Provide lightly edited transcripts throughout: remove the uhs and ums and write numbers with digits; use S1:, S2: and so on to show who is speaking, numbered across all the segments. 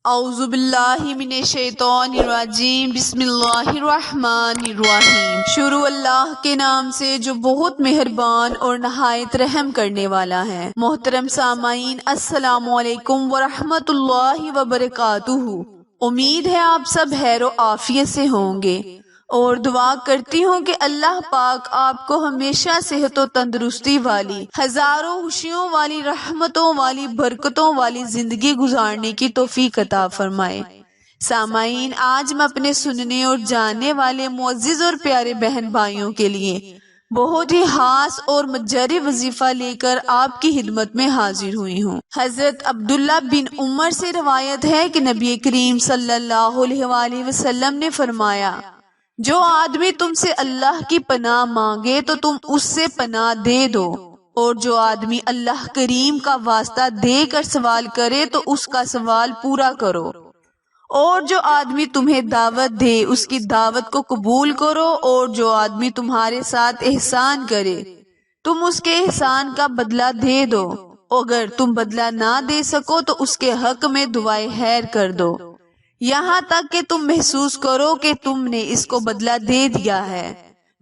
S1: اعوذ باللہ من الشیطان الرجیم بسم اللہ الرحمن الرحیم۔ شروع اللہ کے نام سے جو بہت مہربان اور نہایت رحم کرنے والا ہے۔ محترم سامعین، السلام علیکم ورحمۃ اللہ وبرکاتہ۔ امید ہے آپ سب خیر و عافیت سے ہوں گے اور دعا کرتی ہوں کہ اللہ پاک آپ کو ہمیشہ صحت و تندرستی والی، ہزاروں خوشیوں والی، رحمتوں والی، برکتوں والی زندگی گزارنے کی توفیق عطا فرمائے۔ سامعین، آج میں اپنے سننے اور جاننے والے معزز اور پیارے بہن بھائیوں کے لیے بہت ہی خاص اور مجری وظیفہ لے کر آپ کی خدمت میں حاضر ہوئی ہوں۔ حضرت عبداللہ بن عمر سے روایت ہے کہ نبی کریم صلی اللہ علیہ وآلہ وسلم نے فرمایا، جو آدمی تم سے اللہ کی پناہ مانگے تو تم اس سے پناہ دے دو، اور جو آدمی اللہ کریم کا واسطہ دے کر سوال کرے تو اس کا سوال پورا کرو، اور جو آدمی تمہیں دعوت دے اس کی دعوت کو قبول کرو، اور جو آدمی تمہارے ساتھ احسان کرے تم اس کے احسان کا بدلہ دے دو، اگر تم بدلہ نہ دے سکو تو اس کے حق میں دعائے خیر کر دو، یہاں تک کہ تم محسوس کرو کہ تم نے اس کو بدلہ دے دیا ہے۔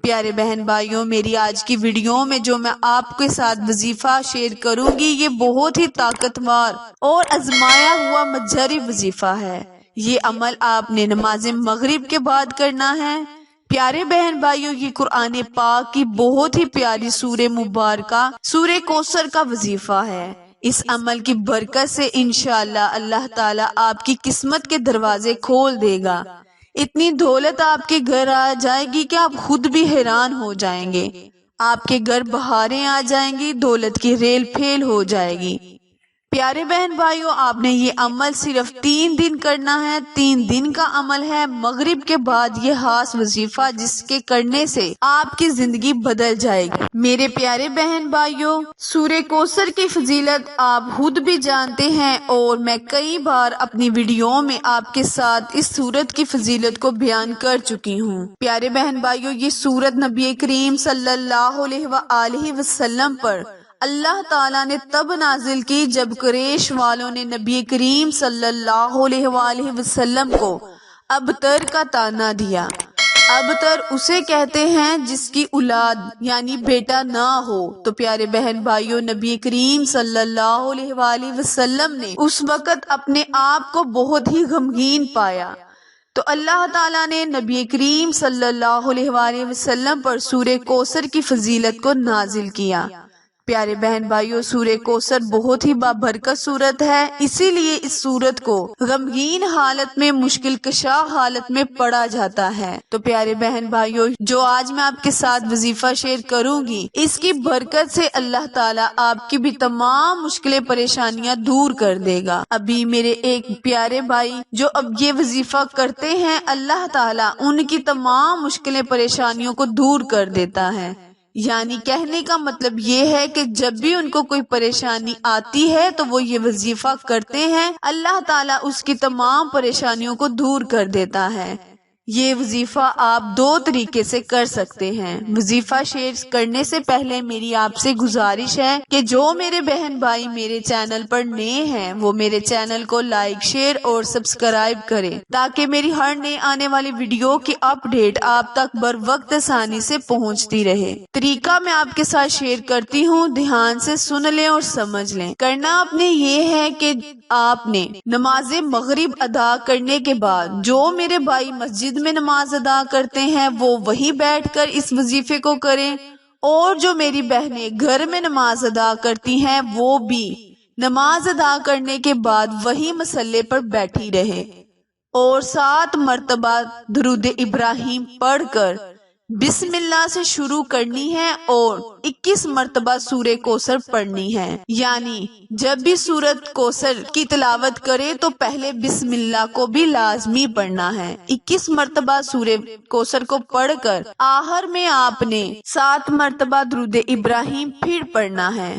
S1: پیارے بہن بھائیوں، میری آج کی ویڈیو میں جو میں آپ کے ساتھ وظیفہ شیئر کروں گی، یہ بہت ہی طاقتور اور آزمایا ہوا مجری وظیفہ ہے۔ یہ عمل آپ نے نماز مغرب کے بعد کرنا ہے۔ پیارے بہن بھائیوں، یہ قرآن پاک کی بہت ہی پیاری سورہ مبارکہ سورہ کوثر کا وظیفہ ہے۔ اس عمل کی برکت سے انشاءاللہ اللہ تعالیٰ آپ کی قسمت کے دروازے کھول دے گا۔ اتنی دولت آپ کے گھر آ جائے گی کہ آپ خود بھی حیران ہو جائیں گے۔ آپ کے گھر بہاریں آ جائیں گی، دولت کی ریل پھیل ہو جائے گی۔ پیارے بہن بھائیوں، آپ نے یہ عمل صرف 3 دن کرنا ہے۔ 3 دن کا عمل ہے۔ مغرب کے بعد یہ خاص وظیفہ جس کے کرنے سے آپ کی زندگی بدل جائے گی۔ میرے پیارے بہن بھائیوں، سورہ کوثر کی فضیلت آپ خود بھی جانتے ہیں، اور میں کئی بار اپنی ویڈیو میں آپ کے ساتھ اس سورت کی فضیلت کو بیان کر چکی ہوں۔ پیارے بہن بھائیوں، یہ سورت نبی کریم صلی اللہ علیہ وآلہ وسلم پر اللہ تعالیٰ نے تب نازل کی جب قریش والوں نے نبی کریم صلی اللہ علیہ وآلہ وسلم کو ابتر کا طعنہ دیا۔ ابتر اسے کہتے ہیں جس کی اولاد یعنی بیٹا نہ ہو۔ تو پیارے بہن بھائیوں، نبی کریم صلی اللہ علیہ وآلہ وسلم نے اس وقت اپنے آپ کو بہت ہی غمگین پایا، تو اللہ تعالیٰ نے نبی کریم صلی اللہ علیہ وآلہ وسلم پر سورہ کوثر کی فضیلت کو نازل کیا۔ پیارے بہن بھائیوں، سورہ کوثر بہت ہی بابرکت سورت ہے، اسی لیے اس سورت کو غمگین حالت میں، مشکل کشا حالت میں پڑھا جاتا ہے۔ تو پیارے بہن بھائیوں، جو آج میں آپ کے ساتھ وظیفہ شیئر کروں گی، اس کی برکت سے اللہ تعالیٰ آپ کی بھی تمام مشکلیں پریشانیاں دور کر دے گا۔ ابھی میرے ایک پیارے بھائی جو اب یہ وظیفہ کرتے ہیں، اللہ تعالیٰ ان کی تمام مشکلیں پریشانیوں کو دور کر دیتا ہے۔ یعنی کہنے کا مطلب یہ ہے کہ جب بھی ان کو کوئی پریشانی آتی ہے تو وہ یہ وظیفہ کرتے ہیں، اللہ تعالیٰ اس کی تمام پریشانیوں کو دور کر دیتا ہے۔ یہ وظیفہ آپ 2 طریقے سے کر سکتے ہیں۔ وظیفہ شیئر کرنے سے پہلے میری آپ سے گزارش ہے کہ جو میرے بہن بھائی میرے چینل پر نئے ہیں وہ میرے چینل کو لائک، شیئر اور سبسکرائب کریں، تاکہ میری ہر نئے آنے والی ویڈیو کی اپ ڈیٹ آپ تک بر وقت آسانی سے پہنچتی رہے۔ طریقہ میں آپ کے ساتھ شیئر کرتی ہوں، دھیان سے سن لیں اور سمجھ لیں۔ کرنا آپ نے یہ ہے کہ آپ نے نماز مغرب ادا کرنے کے بعد جو میرے بھائی مسجد میں نماز ادا کرتے ہیں وہ وہیں بیٹھ کر اس وظیفے کو کریں، اور جو میری بہنیں گھر میں نماز ادا کرتی ہیں وہ بھی نماز ادا کرنے کے بعد وہی مصلی پر بیٹھی رہے، اور 7 مرتبہ درود ابراہیم پڑھ کر بسم اللہ سے شروع کرنی ہے، اور 21 مرتبہ سورہ کوثر پڑھنی ہے۔ یعنی جب بھی سورت کوثر کی تلاوت کرے تو پہلے بسم اللہ کو بھی لازمی پڑھنا ہے۔ 21 مرتبہ سورہ کوثر کو پڑھ کر آخر میں آپ نے 7 مرتبہ درود ابراہیم پھر پڑھنا ہے۔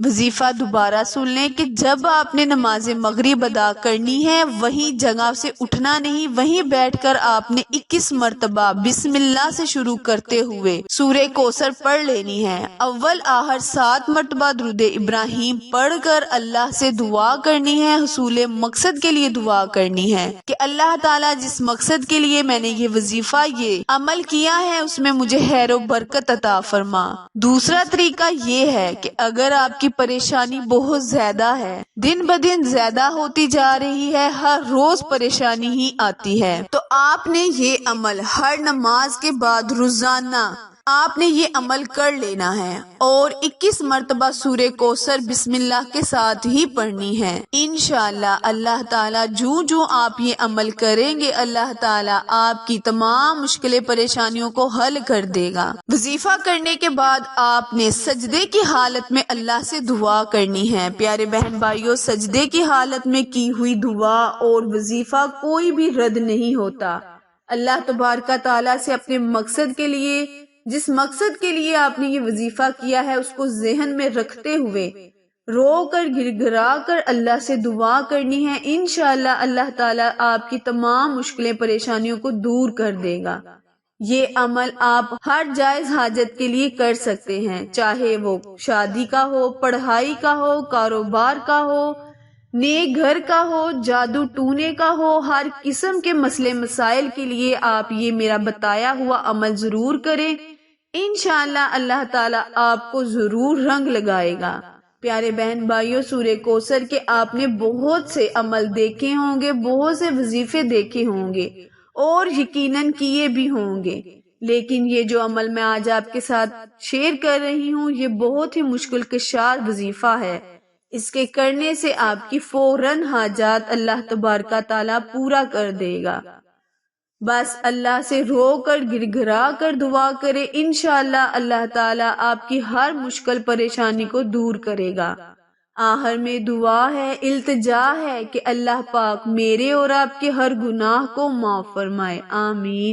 S1: وظیفہ دوبارہ سن لیں کہ جب آپ نے نماز مغرب ادا کرنی ہے وہیں جگہ سے اٹھنا نہیں، وہیں بیٹھ کر آپ نے 21 مرتبہ بسم اللہ سے شروع کرتے ہوئے سورہ کوثر پڑھ لینی ہے۔ اول آخر 7 مرتبہ درود ابراہیم پڑھ کر اللہ سے دعا کرنی ہے، حصول مقصد کے لیے دعا کرنی ہے کہ اللہ تعالیٰ جس مقصد کے لیے میں نے یہ وظیفہ یہ عمل کیا ہے اس میں مجھے خیر و برکت عطا فرما۔ دوسرا طریقہ یہ ہے کہ اگر آپ کی پریشانی بہت زیادہ ہے، دن بدن زیادہ ہوتی جا رہی ہے، ہر روز پریشانی ہی آتی ہے، تو آپ نے یہ عمل ہر نماز کے بعد روزانہ آپ نے یہ عمل کر لینا ہے اور 21 مرتبہ سورہ کوثر بسم اللہ کے ساتھ ہی پڑھنی ہے۔ انشاءاللہ اللہ تعالیٰ جو آپ یہ عمل کریں گے اللہ تعالیٰ آپ کی تمام مشکلیں پریشانیوں کو حل کر دے گا۔ وظیفہ کرنے کے بعد آپ نے سجدے کی حالت میں اللہ سے دعا کرنی ہے۔ پیارے بہن بھائیوں، سجدے کی حالت میں کی ہوئی دعا اور وظیفہ کوئی بھی رد نہیں ہوتا۔ اللہ تبارک تعالیٰ سے اپنے مقصد کے لیے، جس مقصد کے لیے آپ نے یہ وظیفہ کیا ہے اس کو ذہن میں رکھتے ہوئے رو کر گر گرا کر اللہ سے دعا کرنی ہے۔ انشاءاللہ اللہ تعالیٰ آپ کی تمام مشکلیں پریشانیوں کو دور کر دے گا۔ یہ عمل آپ ہر جائز حاجت کے لیے کر سکتے ہیں، چاہے وہ شادی کا ہو، پڑھائی کا ہو، کاروبار کا ہو، نیک گھر کا ہو، جادو ٹونے کا ہو، ہر قسم کے مسئلے مسائل کے لیے آپ یہ میرا بتایا ہوا عمل ضرور کریں۔ انشاءاللہ اللہ تعالیٰ آپ کو ضرور رنگ لگائے گا۔ پیارے بہن بھائیوں، سورہ کوثر کے آپ نے بہت سے عمل دیکھے ہوں گے، بہت سے وظیفے دیکھے ہوں گے اور یقیناً کیے بھی ہوں گے، لیکن یہ جو عمل میں آج آپ کے ساتھ شیئر کر رہی ہوں یہ بہت ہی مشکل کشار وظیفہ ہے۔ اس کے کرنے سے آپ کی فوراً حاجات اللہ تبارک تعالیٰ پورا کر دے گا۔ بس اللہ سے رو کر گر گرا کر دعا کرے، انشاءاللہ اللہ تعالیٰ آپ کی ہر مشکل پریشانی کو دور کرے گا۔ آخر میں دعا ہے، التجا ہے کہ اللہ پاک میرے اور آپ کے ہر گناہ کو معاف فرمائے، آمین۔